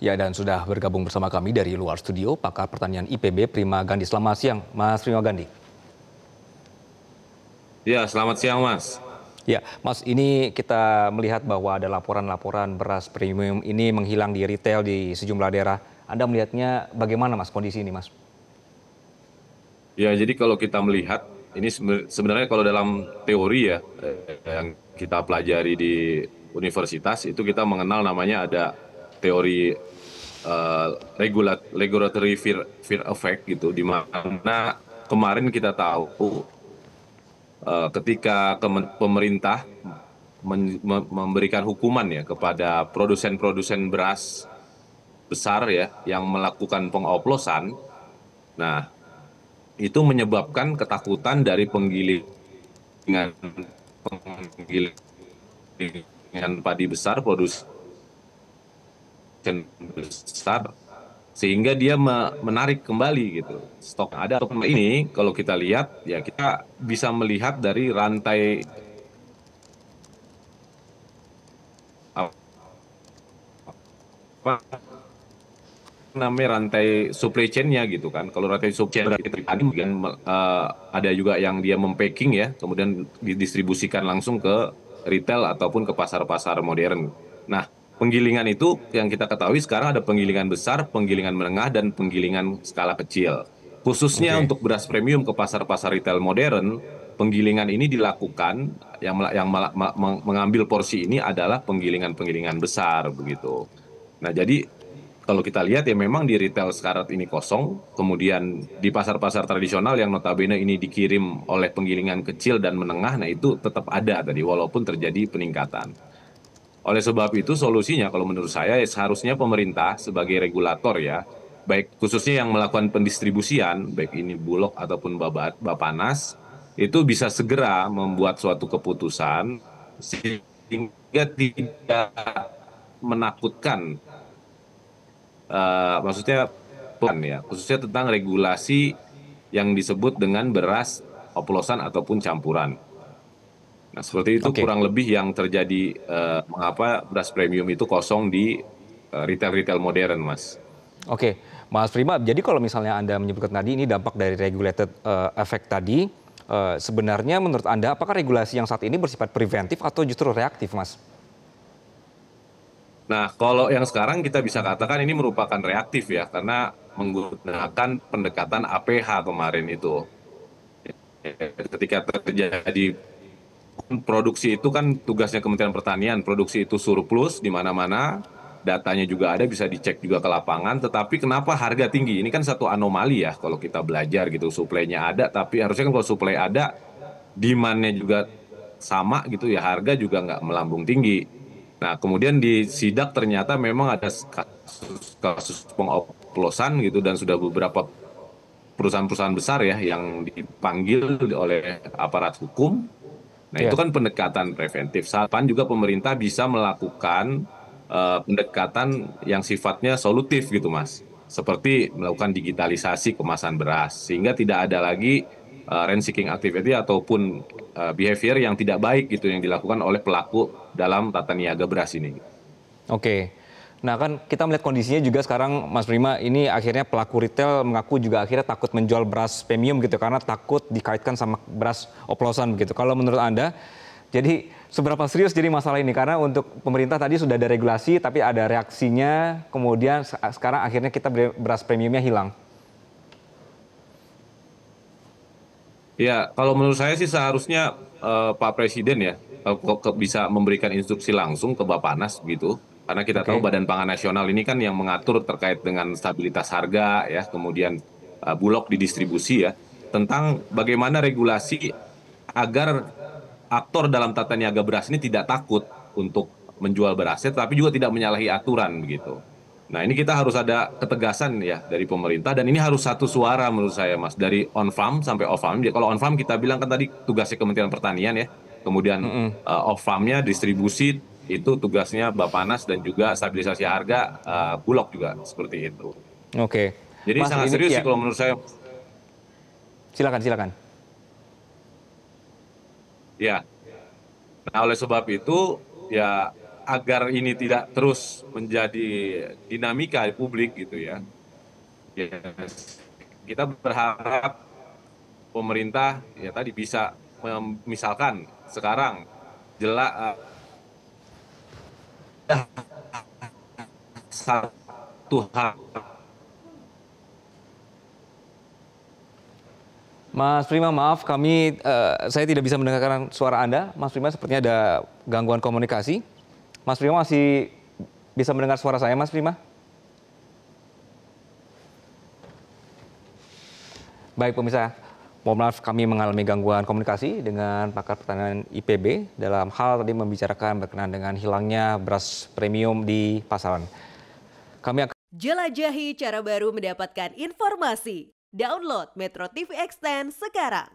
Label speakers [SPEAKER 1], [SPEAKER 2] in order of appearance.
[SPEAKER 1] Ya, dan sudah bergabung bersama kami dari luar studio, pakar pertanian IPB Prima Gandhi. Selamat siang, Mas Prima Gandhi.
[SPEAKER 2] Ya, selamat siang, Mas.
[SPEAKER 1] Ya, Mas, ini kita melihat bahwa ada laporan-laporan beras premium ini menghilang di retail di sejumlah daerah. Anda melihatnya bagaimana, Mas, kondisi ini, Mas?
[SPEAKER 2] Ya, jadi kalau kita melihat, ini sebenarnya kalau dalam teori ya, yang kita pelajari di universitas, itu kita mengenal namanya ada teori regulatory fear effect gitu, di mana kemarin kita tahu ketika pemerintah memberikan hukuman ya kepada produsen-produsen beras besar ya yang melakukan pengoplosan. Nah, itu menyebabkan ketakutan dari penggilingan padi besar, produsen besar, sehingga dia menarik kembali gitu stok yang ada. Ini kalau kita lihat ya kita bisa melihat dari rantai apa namanya rantai supply chain-nya gitu kan. Kalau rantai supply chain berarti tadi kemudian ada juga yang dia mempacking ya, kemudian didistribusikan langsung ke retail ataupun ke pasar-pasar modern. Nah, penggilingan itu yang kita ketahui sekarang ada penggilingan besar, penggilingan menengah, dan penggilingan skala kecil. Khususnya
[SPEAKER 1] Oke.
[SPEAKER 2] untuk beras premium ke pasar-pasar retail modern, penggilingan ini dilakukan yang mengambil porsi ini adalah penggilingan-penggilingan besar begitu. Nah, jadi kalau kita lihat ya memang di retail sekarang ini kosong, kemudian di pasar-pasar tradisional yang notabene ini dikirim oleh penggilingan kecil dan menengah, nah itu tetap ada tadi walaupun terjadi peningkatan. Oleh sebab itu solusinya kalau menurut saya ya seharusnya pemerintah sebagai regulator ya, baik khususnya yang melakukan pendistribusian, baik ini Bulog ataupun Bapanas, itu bisa segera membuat suatu keputusan sehingga tidak menakutkan maksudnya plan ya, khususnya tentang regulasi yang disebut dengan beras oplosan ataupun campuran. Nah, seperti itu
[SPEAKER 1] Oke.
[SPEAKER 2] kurang lebih yang terjadi mengapa beras premium itu kosong di retail-retail modern, Mas.
[SPEAKER 1] Oke, Mas Prima, jadi kalau misalnya Anda menyebutkan tadi ini dampak dari regulated effect tadi, sebenarnya menurut Anda apakah regulasi yang saat ini bersifat preventif atau justru reaktif, Mas?
[SPEAKER 2] Nah, kalau yang sekarang kita bisa katakan ini merupakan reaktif ya, karena menggunakan pendekatan APH kemarin itu. Ketika terjadi produksi itu kan tugasnya Kementerian Pertanian, produksi itu surplus di mana-mana, datanya juga ada, bisa dicek juga ke lapangan, tetapi kenapa harga tinggi? Ini kan satu anomali ya kalau kita belajar gitu, suplainya ada, tapi harusnya kan kalau suplai ada, demand-nya juga sama gitu ya, harga juga nggak melambung tinggi. Nah, kemudian di sidak ternyata memang ada kasus pengoplosan gitu, dan sudah beberapa perusahaan-perusahaan besar ya yang dipanggil oleh aparat hukum. Nah, itu
[SPEAKER 1] Iya.
[SPEAKER 2] kan pendekatan preventif. Saat juga pemerintah bisa melakukan pendekatan yang sifatnya solutif gitu, Mas. Seperti melakukan digitalisasi kemasan beras, sehingga tidak ada lagi rent seeking activity ataupun behavior yang tidak baik gitu yang dilakukan oleh pelaku dalam tata niaga beras ini.
[SPEAKER 1] Oke. Nah, kan kita melihat kondisinya juga sekarang, Mas Prima, ini akhirnya pelaku retail mengaku juga akhirnya takut menjual beras premium gitu karena takut dikaitkan sama beras oplosan begitu. Kalau menurut Anda, jadi seberapa serius jadi masalah ini? Karena untuk pemerintah tadi sudah ada regulasi tapi ada reaksinya, kemudian sekarang akhirnya kita beras premiumnya hilang.
[SPEAKER 2] Ya, kalau menurut saya sih seharusnya Pak Presiden ya bisa memberikan instruksi langsung ke Bapanas gitu. Karena kita tahu
[SPEAKER 1] Oke.
[SPEAKER 2] Badan Pangan Nasional ini kan yang mengatur terkait dengan stabilitas harga ya, kemudian Bulog di distribusi ya, tentang bagaimana regulasi agar aktor dalam tata niaga beras ini tidak takut untuk menjual berasnya, tapi juga tidak menyalahi aturan begitu. Nah, ini kita harus ada ketegasan ya dari pemerintah, dan ini harus satu suara menurut saya, Mas, dari on farm sampai off farm. Jadi, kalau on farm kita bilang kan tadi tugasnya Kementerian Pertanian ya, kemudian
[SPEAKER 1] Mm-mm.
[SPEAKER 2] off farmnya distribusi itu tugasnya Bapanas, dan juga stabilisasi harga Bulog juga seperti itu.
[SPEAKER 1] Oke.
[SPEAKER 2] Jadi
[SPEAKER 1] Mas,
[SPEAKER 2] sangat
[SPEAKER 1] ini
[SPEAKER 2] serius sih
[SPEAKER 1] ya,
[SPEAKER 2] kalau menurut saya.
[SPEAKER 1] silakan silakan.
[SPEAKER 2] Ya, nah oleh sebab itu ya agar ini tidak terus menjadi dinamika di publik gitu ya. Ya, kita berharap pemerintah ya tadi bisa misalkan sekarang jelas satu hal.
[SPEAKER 1] Mas Prima, maaf saya tidak bisa mendengarkan suara Anda. Mas Prima sepertinya ada gangguan komunikasi. Mas Prima masih bisa mendengar suara saya, Mas Prima? Baik pemirsa, mohon maaf kami mengalami gangguan komunikasi dengan pakar pertanian IPB dalam hal tadi membicarakan berkenaan dengan hilangnya beras premium di pasaran. Kami akan
[SPEAKER 3] jelajahi cara baru mendapatkan informasi. Download Metro TV Extend sekarang.